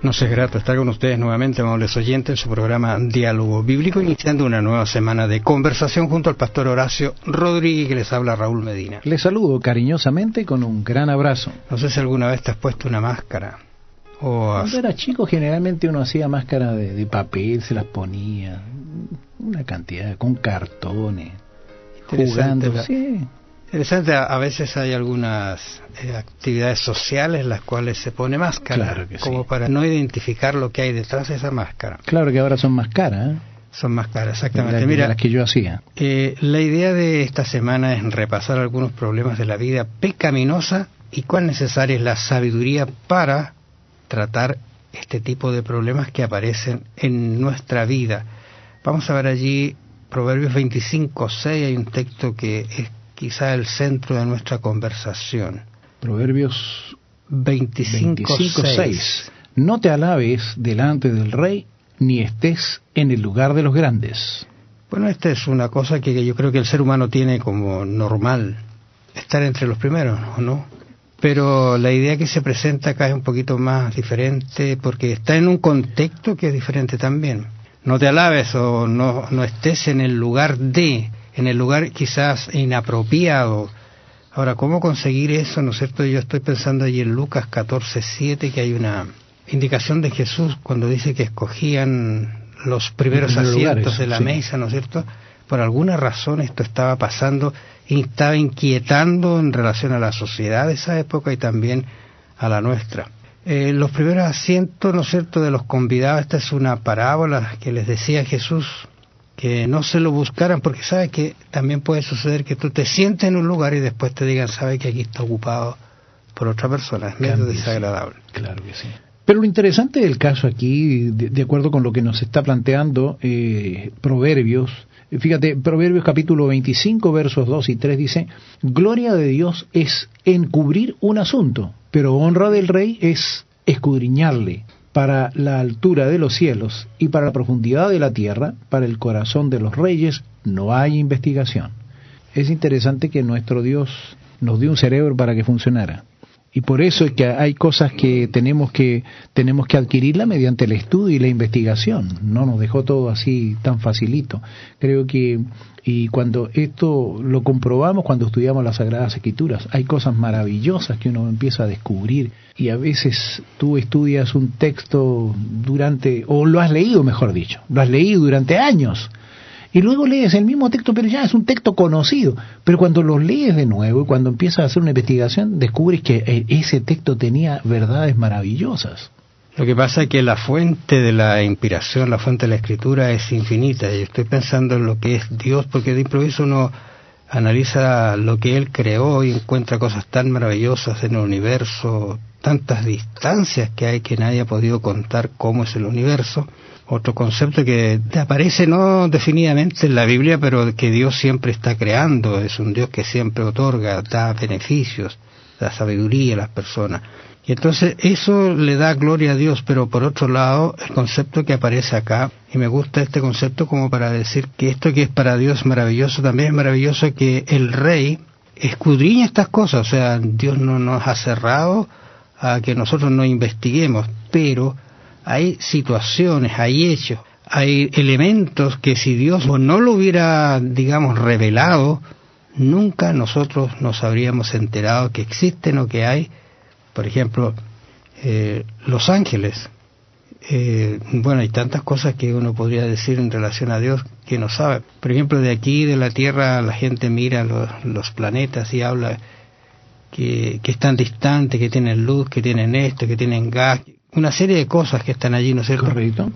Nos es grato estar con ustedes nuevamente, amables oyentes, en su programa Diálogo Bíblico, iniciando una nueva semana de conversación junto al pastor Horacio Rodríguez, que les habla Raúl Medina. Les saludo cariñosamente con un gran abrazo. No sé si alguna vez te has puesto una máscara. Cuando era chico, generalmente uno hacía máscara de papel, se las ponía, una cantidad, con cartones, jugando, sí. Interesante, a veces hay algunas actividades sociales en las cuales se pone máscara, claro que como sí, para no identificar lo que hay detrás de esa máscara. Claro que ahora son más caras, ¿eh? Son más caras, exactamente. Mira, las que yo hacía. La idea de esta semana es repasar algunos problemas de la vida pecaminosa y cuán necesaria es la sabiduría para tratar este tipo de problemas que aparecen en nuestra vida. Vamos a ver allí Proverbios 25:6, hay un texto que es quizá el centro de nuestra conversación. Proverbios 25:6. No te alabes delante del rey, ni estés en el lugar de los grandes. Bueno, esta es una cosa que yo creo que el ser humano tiene como normal, estar entre los primeros, ¿no? Pero la idea que se presenta acá es un poquito más diferente, porque está en un contexto que es diferente también. No te alabes o no estés en el lugar en el lugar quizás inapropiado. Ahora, ¿cómo conseguir eso? ¿No es cierto? Yo estoy pensando allí en Lucas 14:7, que hay una indicación de Jesús cuando dice que escogían los primeros asientos de la mesa, ¿no es cierto? Por alguna razón esto estaba pasando y estaba inquietando en relación a la sociedad de esa época y también a la nuestra. Los primeros asientos, ¿no es cierto?, de los convidados, esta es una parábola que les decía Jesús, que no se lo buscaran, porque sabe que también puede suceder que tú te sientes en un lugar y después te digan, sabe que aquí está ocupado por otra persona, es medio desagradable. Claro que sí. Pero lo interesante del caso aquí, de acuerdo con lo que nos está planteando Proverbios, fíjate, Proverbios capítulo 25, versos 2 y 3 dice, gloria de Dios es encubrir un asunto, pero honra del rey es escudriñarle. Para la altura de los cielos y para la profundidad de la tierra, para el corazón de los reyes, no hay investigación. Es interesante que nuestro Dios nos dio un cerebro para que funcionara. Y por eso es que hay cosas que tenemos que adquirirla mediante el estudio y la investigación. No nos dejó todo así tan facilito. Creo que, y cuando esto lo comprobamos cuando estudiamos las Sagradas Escrituras, hay cosas maravillosas que uno empieza a descubrir. Y a veces tú estudias un texto o lo has leído, mejor dicho, lo has leído durante años. Y luego lees el mismo texto, pero ya es un texto conocido. Pero cuando lo lees de nuevo y cuando empiezas a hacer una investigación, descubres que ese texto tenía verdades maravillosas. Lo que pasa es que la fuente de la inspiración, la fuente de la escritura es infinita. Yo estoy pensando en lo que es Dios, porque de improviso uno analiza lo que Él creó y encuentra cosas tan maravillosas en el universo, tantas distancias que hay que nadie ha podido contar cómo es el universo. Otro concepto que aparece no definidamente en la Biblia, pero que Dios siempre está creando, es un Dios que siempre otorga, da beneficios, da sabiduría a las personas. Y entonces eso le da gloria a Dios, pero por otro lado, el concepto que aparece acá, y me gusta este concepto como para decir que esto que es para Dios maravilloso, también es maravilloso que el rey escudriña estas cosas, o sea, Dios no nos ha cerrado a que nosotros no investiguemos, pero hay situaciones, hay hechos, hay elementos que si Dios no lo hubiera, digamos, revelado, nunca nosotros nos habríamos enterado que existen o que hay. Por ejemplo, los ángeles. Bueno, hay tantas cosas que uno podría decir en relación a Dios que no sabe. Por ejemplo, de aquí, de la Tierra, la gente mira los planetas y habla que están distantes, que tienen luz, que tienen esto, que tienen gas, una serie de cosas que están allí, ¿no es cierto? Correcto.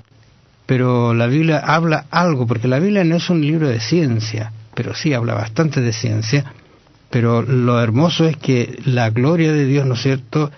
Pero la Biblia habla algo, porque la Biblia no es un libro de ciencia, pero sí habla bastante de ciencia. Pero lo hermoso es que la gloria de Dios, ¿no es cierto?,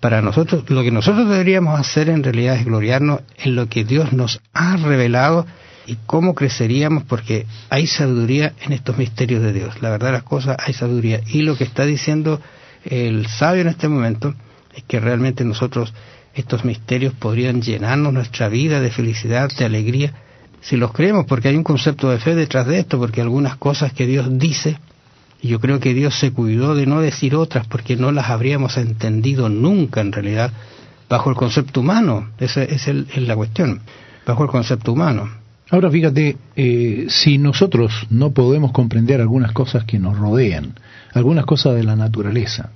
para nosotros, lo que nosotros deberíamos hacer en realidad es gloriarnos en lo que Dios nos ha revelado y cómo creceríamos, porque hay sabiduría en estos misterios de Dios. La verdad de las cosas, hay sabiduría. Y lo que está diciendo el sabio en este momento es que realmente nosotros, estos misterios podrían llenarnos nuestra vida de felicidad, de alegría, si los creemos, porque hay un concepto de fe detrás de esto, porque algunas cosas que Dios dice, y yo creo que Dios se cuidó de no decir otras, porque no las habríamos entendido nunca en realidad, bajo el concepto humano. Esa es la cuestión, bajo el concepto humano. Ahora fíjate, si nosotros no podemos comprender algunas cosas que nos rodean, algunas cosas de la naturaleza,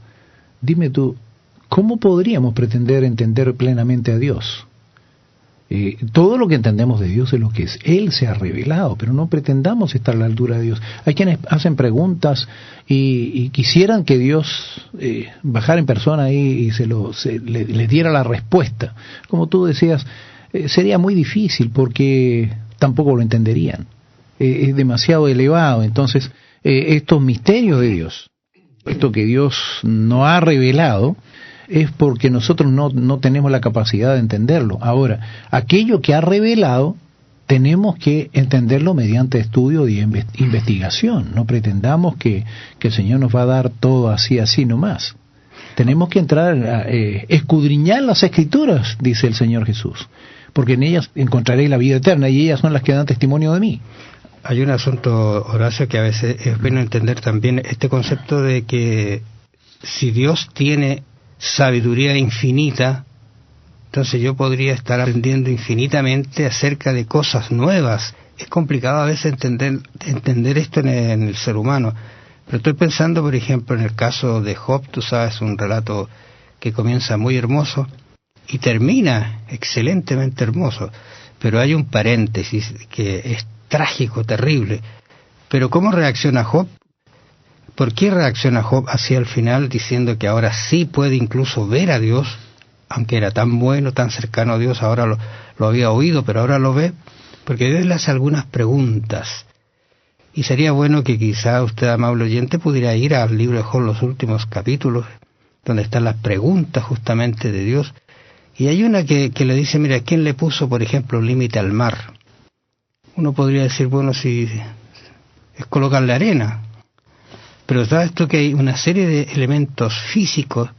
dime tú, ¿cómo podríamos pretender entender plenamente a Dios? Todo lo que entendemos de Dios es lo que es. Él se ha revelado, pero no pretendamos estar a la altura de Dios. Hay quienes hacen preguntas y quisieran que Dios bajara en persona ahí y le diera la respuesta. Como tú decías, sería muy difícil porque tampoco lo entenderían. Es demasiado elevado. Entonces, estos misterios de Dios, esto que Dios no ha revelado, es porque nosotros no tenemos la capacidad de entenderlo. Ahora, aquello que ha revelado, tenemos que entenderlo mediante estudio y investigación. No pretendamos que el Señor nos va a dar todo así nomás. Tenemos que entrar a escudriñar las Escrituras, dice el Señor Jesús, porque en ellas encontraré la vida eterna y ellas son las que dan testimonio de mí. Hay un asunto, Horacio, que a veces es bueno entender también este concepto de que si Dios tiene sabiduría infinita, entonces yo podría estar aprendiendo infinitamente acerca de cosas nuevas. Es complicado a veces entender esto en el ser humano, pero estoy pensando, por ejemplo, en el caso de Job. Tú sabes, un relato que comienza muy hermoso y termina excelentemente hermoso, pero hay un paréntesis que es trágico, terrible. Pero ¿cómo reacciona Job? ¿Por qué reacciona Job hacia el final diciendo que ahora sí puede incluso ver a Dios, aunque era tan bueno, tan cercano a Dios, ahora lo había oído, pero ahora lo ve? Porque Dios le hace algunas preguntas. Y sería bueno que quizá usted, amable oyente, pudiera ir al libro de Job, los últimos capítulos, donde están las preguntas justamente de Dios. Y hay una que le dice, mira, ¿quién le puso, por ejemplo, límite al mar? Uno podría decir, bueno, si es colocarle arena. Pero sabes tú que hay una serie de elementos físicos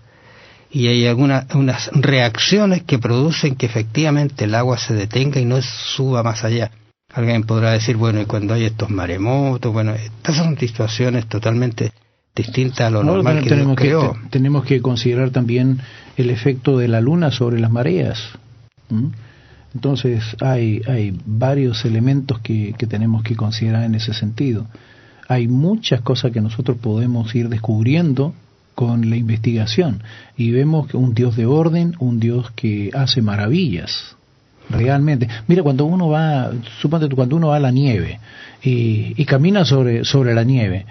y hay unas reacciones que producen que efectivamente el agua se detenga y no suba más allá. Alguien podrá decir, bueno, y cuando hay estos maremotos, bueno, estas son situaciones totalmente distintas a lo normal que Dios creó. Tenemos que considerar también el efecto de la luna sobre las mareas. Entonces hay varios elementos que tenemos que considerar en ese sentido. Hay muchas cosas que nosotros podemos ir descubriendo con la investigación y vemos que un Dios de orden, un Dios que hace maravillas, realmente. Mira, cuando uno va, suponte cuando uno va a la nieve y camina sobre la nieve,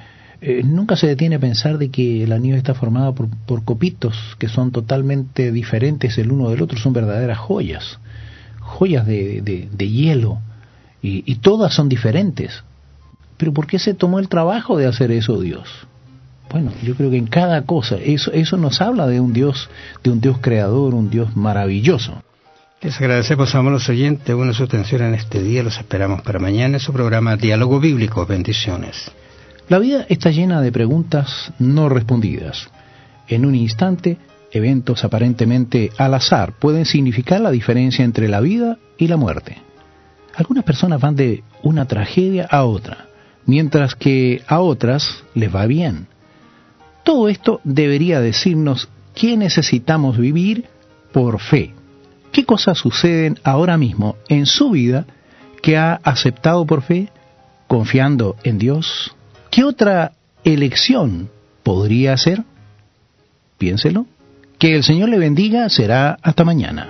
nunca se detiene a pensar de que la nieve está formada por copitos que son totalmente diferentes el uno del otro, son verdaderas joyas de hielo y todas son diferentes. ¿Pero por qué se tomó el trabajo de hacer eso Dios? Bueno, yo creo que en cada cosa, eso nos habla de un Dios creador, un Dios maravilloso. Les agradecemos, amables oyentes, su atención en este día. Los esperamos para mañana en su programa Diálogo Bíblico. Bendiciones. La vida está llena de preguntas no respondidas. En un instante, eventos aparentemente al azar pueden significar la diferencia entre la vida y la muerte. Algunas personas van de una tragedia a otra, mientras que a otras les va bien. Todo esto debería decirnos que necesitamos vivir por fe. ¿Qué cosas suceden ahora mismo en su vida que ha aceptado por fe, confiando en Dios? ¿Qué otra elección podría hacer? Piénselo. Que el Señor le bendiga. Será hasta mañana.